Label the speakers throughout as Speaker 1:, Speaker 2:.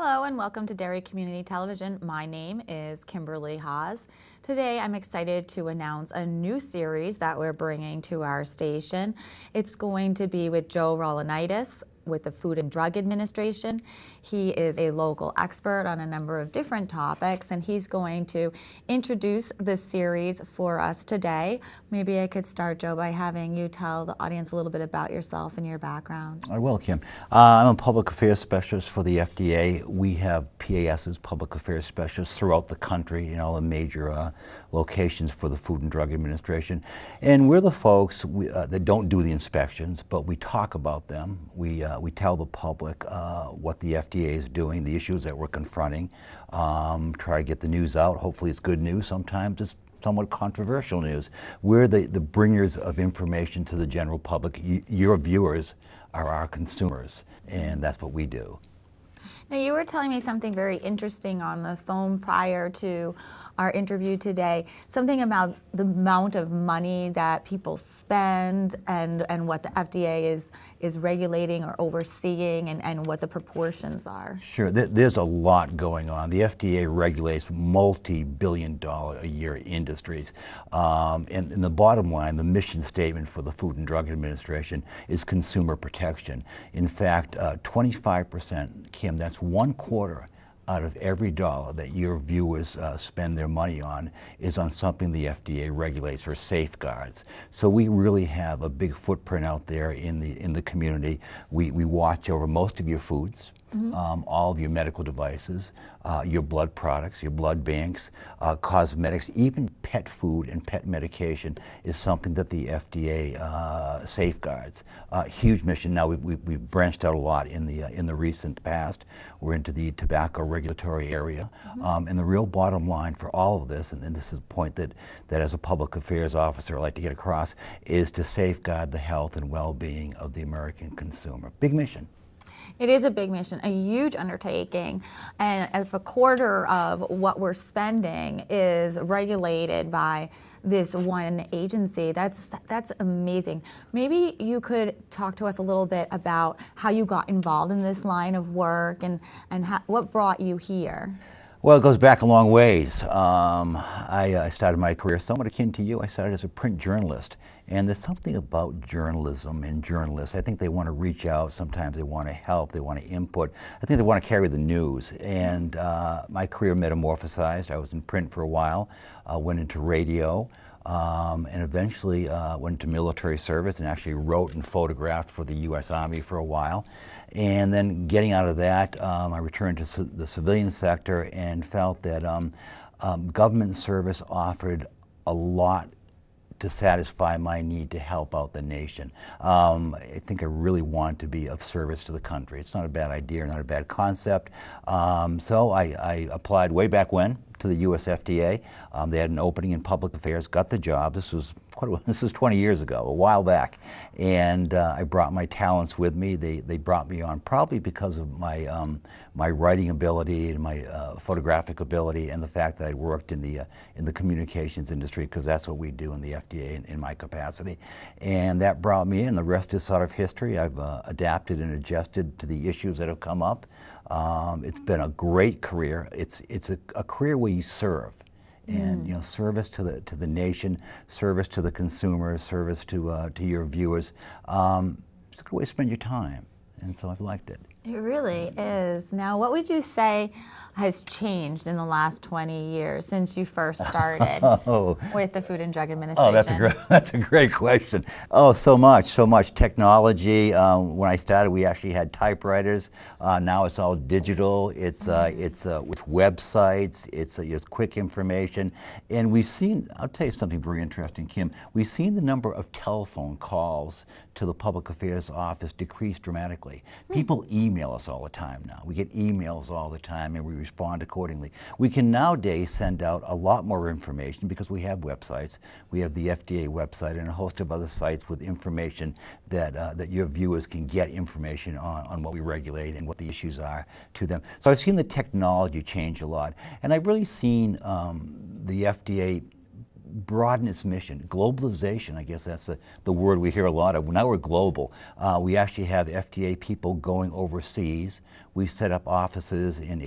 Speaker 1: Hello and welcome to Derry Community Television. My name is Kimberley Haas. Today I'm excited to announce a new series that we're bringing to our station. It's going to be with Joe Raulinaitis with the Food and Drug Administration. He is a local expert on a number of different topics, and he's going to introduce this series for us today. Maybe I could start, Joe, by having you tell the audience a little bit about yourself and your background.
Speaker 2: I will, Kim. I'm a public affairs specialist for the FDA. We have PAS's public affairs specialists throughout the country in all the major locations for the Food and Drug Administration. And we're the folks that don't do the inspections, but we talk about them. We tell the public what the FDA is doing, the issues that we're confronting, try to get the news out. Hopefully it's good news. Sometimes it's somewhat controversial news. We're the bringers of information to the general public. Your viewers are our consumers, and that's what we do.
Speaker 1: Now, you were telling me something very interesting on the phone prior to our interview today, something about the amount of money that people spend and what the FDA is regulating or overseeing and what the proportions are.
Speaker 2: Sure, there's a lot going on. The FDA regulates multi-billion-dollar-a-year industries. And the bottom line, the mission statement for the Food and Drug Administration is consumer protection. In fact, 25%, Kim, that's 1/4 out of every dollar that your viewers spend their money on is on something the FDA regulates or safeguards. So we really have a big footprint out there in the community. We watch over most of your foods. All of your medical devices, your blood products, your blood banks, cosmetics, even pet food and pet medication is something that the FDA safeguards. Huge mission. Now we've branched out a lot in the recent past. We're into the tobacco regulatory area, and the real bottom line for all of this, and this is a point that as a public affairs officer I like to get across, is to safeguard the health and well-being of the American consumer. Big mission.
Speaker 1: It is a big mission, a huge undertaking, and if 1/4 of what we're spending is regulated by this one agency, that's amazing. Maybe you could talk to us a little bit about how you got involved in this line of work and what brought you here.
Speaker 2: Well, it goes back a long ways. I started my career somewhat akin to you. I started as a print journalist. And there's something about journalism and journalists. I think they want to reach out. Sometimes they want to help. They want to input. I think they want to carry the news. And my career metamorphosized. I was in print for a while, went into radio, and eventually went into military service and actually wrote and photographed for the US Army for a while. And then getting out of that, I returned to the civilian sector and felt that government service offered a lot to satisfy my need to help out the nation. I think I really want to be of service to the country. It's not a bad idea, not a bad concept. So I applied way back when to the US FDA. They had an opening in public affairs, got the job. This was 20 years ago, a while back. And I brought my talents with me. They brought me on probably because of my writing ability and my photographic ability and the fact that I worked in the communications industry, because that's what we do in the FDA in my capacity. And that brought me in. The rest is sort of history. I've adapted and adjusted to the issues that have come up. It's been a great career. It's a career where you serve. And service to the nation, service to the consumer, service to your viewers. It's a good way to spend your time, and so I've liked it.
Speaker 1: It really is. Now, what would you say has changed in the last 20 years since you first started with the Food and Drug Administration?
Speaker 2: Oh, that's a great question. Oh, so much. Technology. When I started, we actually had typewriters. Now it's all digital. It's with websites. It's quick information, and we've seen. I'll tell you something very interesting, Kim. We've seen the number of telephone calls to the public affairs office decrease dramatically. People email us all the time now. We get emails all the time, and we respond accordingly. We can nowadays send out a lot more information because we have websites. We have the FDA website and a host of other sites with information that your viewers can get information on what we regulate and what the issues are to them. So I've seen the technology change a lot, and I've really seen the FDA broaden its mission. Globalization, I guess that's the word we hear a lot of. Now we're global. We actually have FDA people going overseas. We set up offices in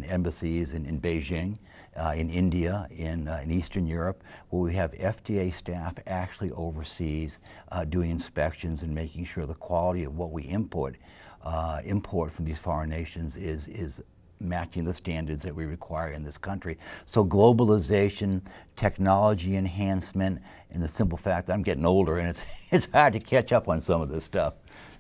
Speaker 2: embassies in Beijing, in India, in Eastern Europe, where we have FDA staff actually overseas doing inspections and making sure the quality of what we import from these foreign nations is matching the standards that we require in this country. So globalization, technology enhancement, and the simple fact that I'm getting older and it's hard to catch up on some of this stuff.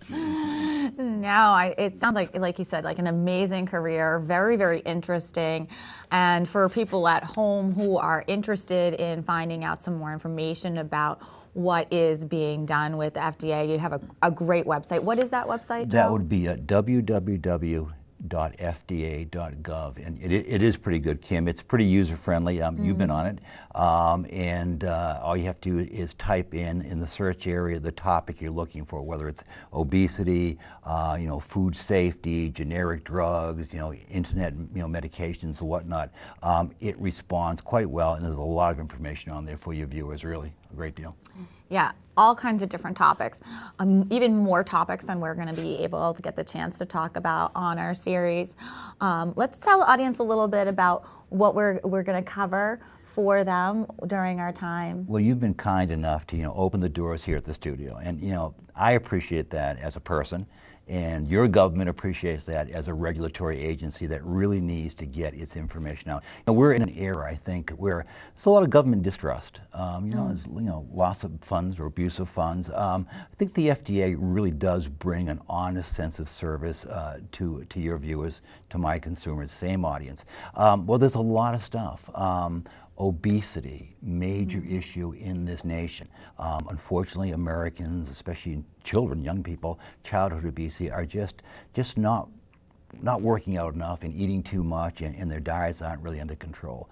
Speaker 1: No, it sounds like you said, like an amazing career, very, very interesting. And for people at home who are interested in finding out some more information about what is being done with the FDA, you have a great website. What is that website, Joe?
Speaker 2: That would be www.fda.gov, and it is pretty good, Kim. It's pretty user-friendly. You've been on it, and all you have to do is type in the search area the topic you're looking for, whether it's obesity, food safety, generic drugs, internet, medications and whatnot. It responds quite well, and there's a lot of information on there for your viewers. Really, a great deal.
Speaker 1: Yeah, all kinds of different topics, even more topics than we're going to be able to get the chance to talk about on our series. Let's tell the audience a little bit about what we're going to cover for them during our time.
Speaker 2: Well, you've been kind enough to open the doors here at the studio, and I appreciate that as a person, and your government appreciates that as a regulatory agency that really needs to get its information out. We're in an era, I think, where there's a lot of government distrust. There's loss of funds or abuse of funds. I think the FDA really does bring an honest sense of service to your viewers, to my consumers, same audience. Well, there's a lot of stuff. Obesity, major issue in this nation. Unfortunately, Americans, especially children, young people, childhood obesity are just not working out enough and eating too much, and their diets aren't really under control.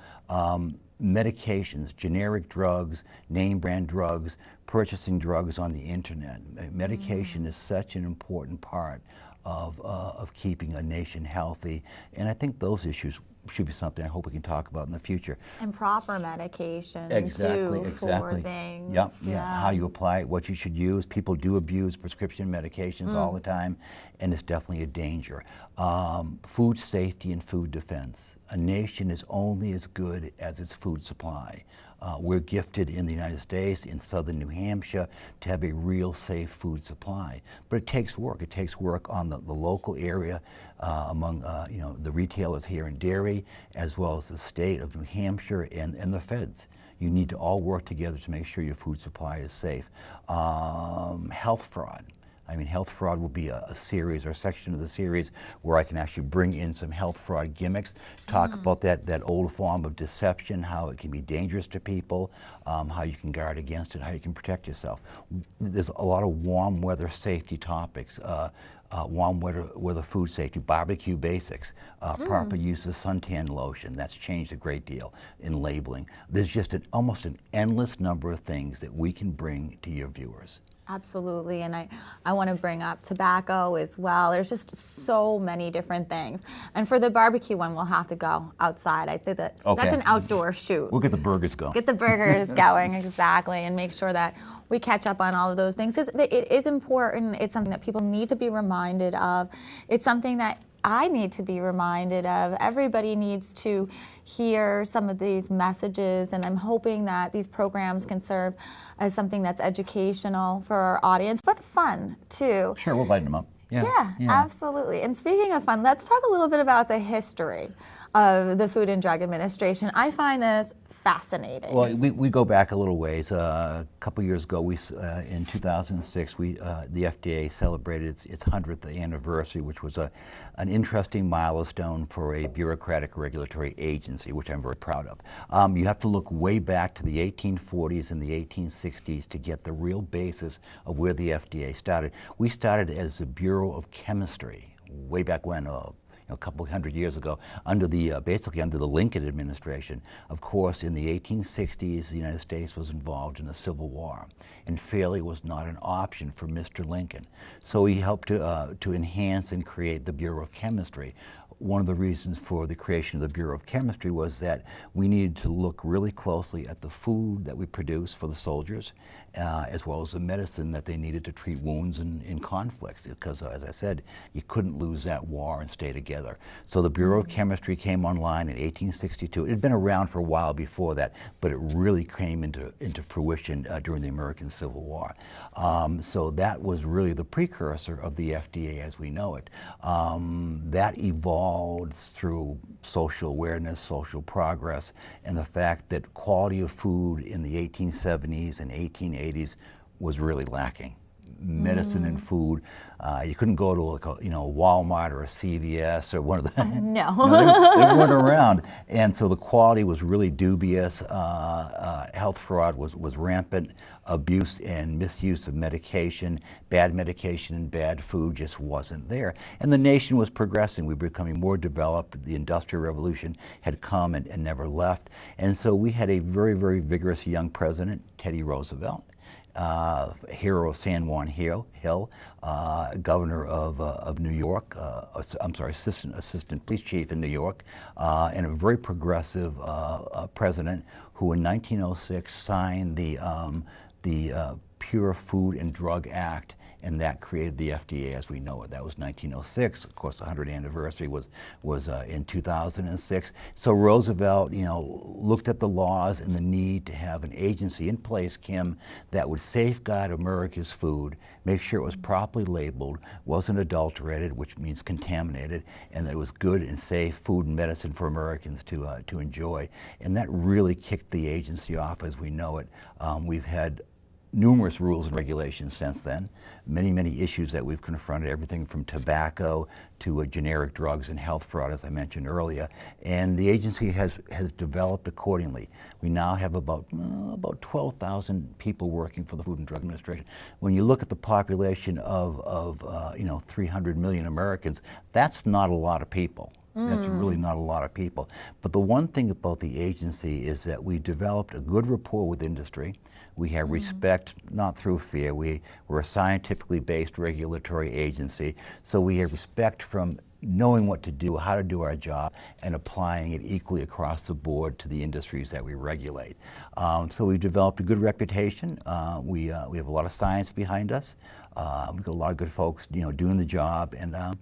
Speaker 2: Medications, generic drugs, name brand drugs, purchasing drugs on the internet. Medication is such an important part of keeping a nation healthy, and I think those issues should be something I hope we can talk about in the future.
Speaker 1: And proper medication
Speaker 2: exactly.
Speaker 1: for things.
Speaker 2: Yep, yeah, how you apply it, what you should use. People do abuse prescription medications all the time, and it's definitely a danger. Food safety and food defense. A nation is only as good as its food supply. We're gifted in the United States, in southern New Hampshire, to have a real safe food supply. But it takes work. It takes work on the local area, among the retailers here in Derry, as well as the state of New Hampshire and the feds. You need to all work together to make sure your food supply is safe. Health fraud. I mean, health fraud will be a series or a section of the series where I can actually bring in some health fraud gimmicks, talk about that old form of deception, how it can be dangerous to people, how you can guard against it, how you can protect yourself. There's a lot of warm weather safety topics, warm weather food safety, barbecue basics, proper use of suntan lotion. That's changed a great deal in labeling. There's just almost an endless number of things that we can bring to your viewers.
Speaker 1: Absolutely, and I want to bring up tobacco as well. There's just so many different things. And for the barbecue one, we'll have to go outside. I'd say that's an outdoor shoot.
Speaker 2: We'll get the burgers going.
Speaker 1: Get the burgers going, exactly, and make sure that we catch up on all of those things. Because it is important. It's something that people need to be reminded of. It's something that I need to be reminded of. Everybody needs to hear some of these messages, and I'm hoping that these programs can serve as something that's educational for our audience, but fun too.
Speaker 2: Sure, we'll lighten them up.
Speaker 1: Yeah, absolutely. And speaking of fun, let's talk a little bit about the history of the Food and Drug Administration. I find this fascinating.
Speaker 2: Well, we go back a little ways. A couple years ago, in 2006, the FDA celebrated its 100th anniversary, which was an interesting milestone for a bureaucratic regulatory agency, which I'm very proud of. You have to look way back to the 1840s and the 1860s to get the real basis of where the FDA started. We started as the Bureau of Chemistry way back when. a couple hundred years ago, under the basically under the Lincoln administration. Of course, in the 1860s, the United States was involved in the Civil War, and failure was not an option for Mr. Lincoln. So he helped to enhance and create the Bureau of Chemistry. One of the reasons for the creation of the Bureau of Chemistry was that we needed to look really closely at the food that we produce for the soldiers, as well as the medicine that they needed to treat wounds in conflicts, because as I said, you couldn't lose that war and stay together. So the Bureau of Chemistry came online in 1862. It had been around for a while before that, but it really came into fruition during the American Civil War. So that was really the precursor of the FDA as we know it. That evolved through social awareness, social progress, and the fact that quality of food in the 1870s and 1880s was really lacking. Medicine and food, you couldn't go to like a Walmart or a CVS or one of the
Speaker 1: No.
Speaker 2: they weren't around, and so the quality was really dubious. Health fraud was rampant. Abuse and misuse of medication, bad medication and bad food just wasn't there. And the nation was progressing. We were becoming more developed. The Industrial Revolution had come and never left. And so we had a very, very vigorous young president, Teddy Roosevelt, hero of San Juan Hill, governor of New York, assistant police chief in New York, and a very progressive president who in 1906 signed the Pure Food and Drug Act, and that created the FDA as we know it. That was 1906. Of course, the 100th anniversary was in 2006. So Roosevelt, looked at the laws and the need to have an agency in place, Kim, that would safeguard America's food, make sure it was properly labeled, wasn't adulterated, which means contaminated, and that it was good and safe food and medicine for Americans to enjoy. And that really kicked the agency off as we know it. We've had numerous rules and regulations since then, many issues that we've confronted, everything from tobacco to generic drugs and health fraud, as I mentioned earlier, and the agency has developed accordingly. We now have about 12,000 people working for the Food and Drug Administration. When you look at the population of 300 million Americans, that's not a lot of people. That's really not a lot of people. But the one thing about the agency is that we developed a good rapport with industry. We have respect, not through fear. We're a scientifically based regulatory agency, so we have respect from knowing what to do, how to do our job, and applying it equally across the board to the industries that we regulate. So we've developed a good reputation. We have a lot of science behind us. We've got a lot of good folks, doing the job, and I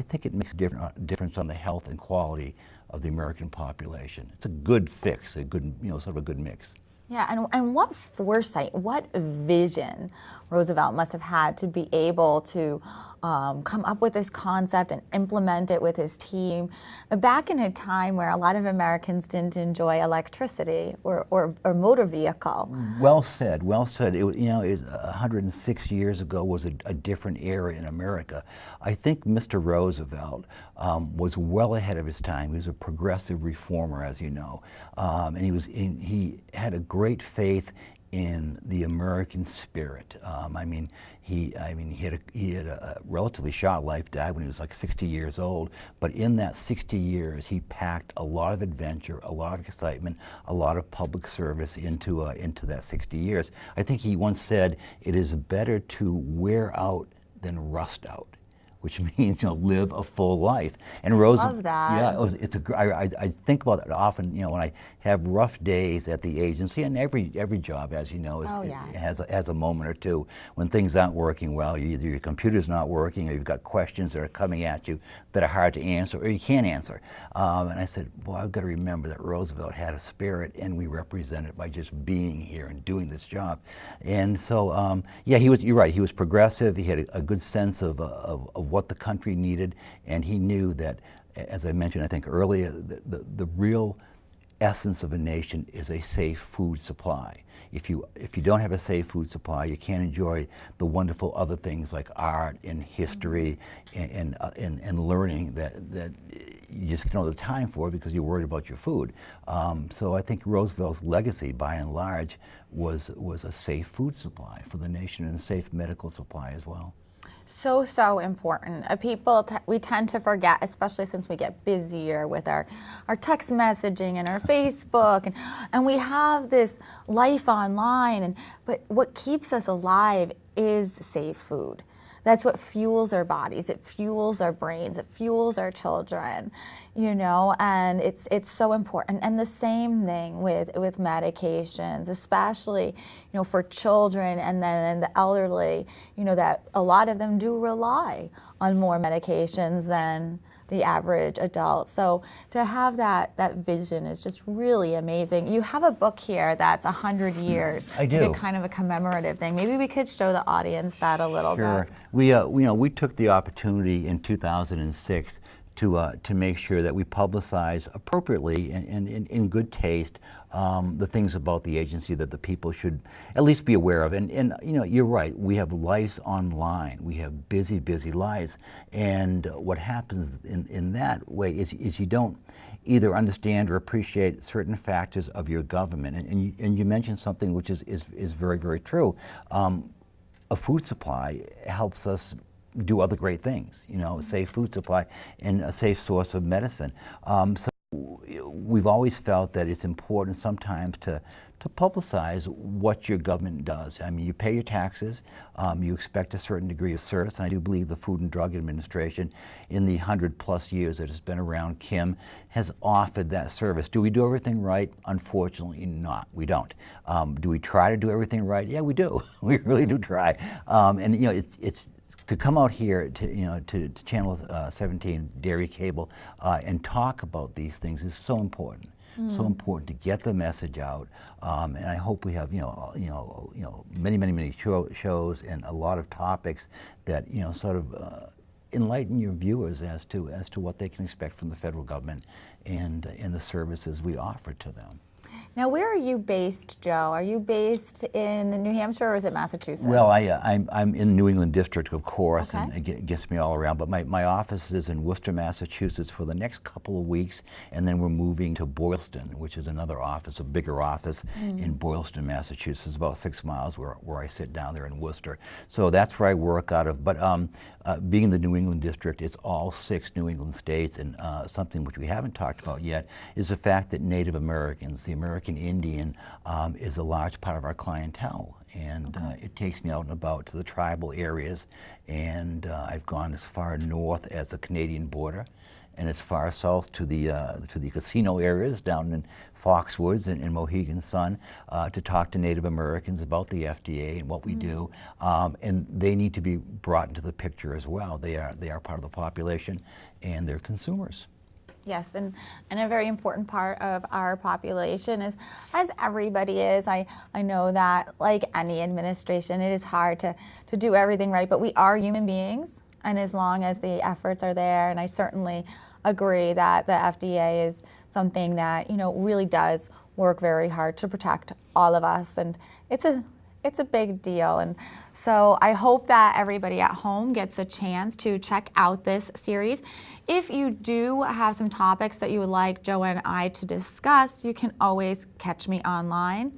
Speaker 2: think it makes a difference on the health and quality of the American population. It's a good fix, a good, sort of a good mix.
Speaker 1: Yeah, and what foresight, what vision Roosevelt must have had to be able to come up with this concept and implement it with his team back in a time where a lot of Americans didn't enjoy electricity or motor vehicle.
Speaker 2: Well said, well said. 106 years ago was a different era in America. I think Mr. Roosevelt was well ahead of his time. He was a progressive reformer, as you know, and he had a great faith in the American spirit. He had a relatively short life, died when he was like 60 years old, but in that 60 years he packed a lot of adventure, a lot of excitement, a lot of public service into that 60 years. I think he once said, "It is better to wear out than rust out," which means live a full life. And Roosevelt,
Speaker 1: love that.
Speaker 2: I think about that often. When I have rough days at the agency, and every job, as you know, has a moment or two when things aren't working well. Either your computer's not working, or you've got questions that are coming at you that are hard to answer, or you can't answer. And I said, boy, I've got to remember that Roosevelt had a spirit, and we represent it by just being here and doing this job. And so, you're right. He was progressive. He had a good sense of what the country needed, and he knew that, as I mentioned, I think earlier, the real essence of a nation is a safe food supply. If you don't have a safe food supply, you can't enjoy the wonderful other things like art and history and learning that you just don't have the time for because you're worried about your food. So I think Roosevelt's legacy, by and large, was a safe food supply for the nation and a safe medical supply as well.
Speaker 1: So important. We tend to forget, especially since we get busier with our text messaging and our Facebook, and we have this life online. But what keeps us alive is safe food. That's what fuels our bodies. It fuels our brains. It fuels our children, and it's so important. And the same thing with medications, especially, for children and then the elderly, that a lot of them do rely on more medications than the average adult. So to have that vision is just really amazing. You have a book here that's 100 years.
Speaker 2: I do.
Speaker 1: Like kind of a commemorative thing. Maybe we could show the audience that a little
Speaker 2: Sure.
Speaker 1: bit.
Speaker 2: We took the opportunity in 2006 to make sure that we publicize appropriately and in good taste the things about the agency that the people should at least be aware of. And you're right, we have lives online. We have busy lives. And what happens in that way is you don't either understand or appreciate certain factors of your government. And you mentioned something which is very, very true. A food supply helps us do other great things, a safe food supply and a safe source of medicine. So we've always felt that it's important sometimes to publicize what your government does. I mean, you pay your taxes, you expect a certain degree of service, and I do believe the Food and Drug Administration, in the 100+ years that it's been around, Kim, has offered that service. Do we do everything right? Unfortunately not, we don't. Do we try to do everything right? Yeah, we do. We really do try. And it's to come out here to Channel 17 Derry Cable and talk about these things is so important. So important to get the message out, and I hope we have many shows and a lot of topics that sort of enlighten your viewers as to what they can expect from the federal government and the services we offer to them.
Speaker 1: Now, where are you based, Joe? Are you based in New Hampshire or is it Massachusetts?
Speaker 2: Well, I'm in New England District, of course,
Speaker 1: okay.
Speaker 2: and it gets me all around. But my office is in Worcester, Massachusetts for the next couple of weeks, and then we're moving to Boylston, which is another office, a bigger office in Boylston, Massachusetts, about 6 miles where I sit down there in Worcester. So that's where I work out of. But being in the New England District, it's all 6 New England states, and something which we haven't talked about yet is the fact that Native Americans, the American Indian, is a large part of our clientele. And it takes me out and about to the tribal areas, and I've gone as far north as the Canadian border, and as far south to the casino areas down in Foxwoods and Mohegan Sun to talk to Native Americans about the FDA and what we do, and they need to be brought into the picture as well. They are part of the population, and they're consumers.
Speaker 1: Yes, and a very important part of our population is, as everybody is, I know that like any administration, it is hard to do everything right, but we are human beings, and as long as the efforts are there, and I certainly agree that the FDA is something that really does work very hard to protect all of us, and it's a big deal. And so I hope that everybody at home gets a chance to check out this series. If you do have some topics that you would like Joe and I to discuss, you can always catch me online.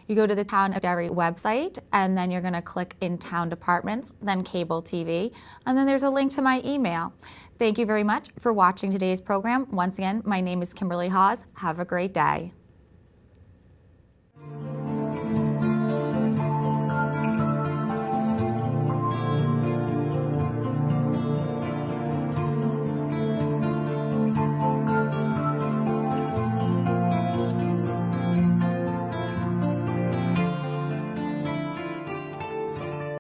Speaker 1: You go to the Town of Derry website, and then you're going to click in Town Departments, then Cable TV, and then there's a link to my email. Thank you very much for watching today's program. Once again, my name is Kimberley Haas. Have a great day.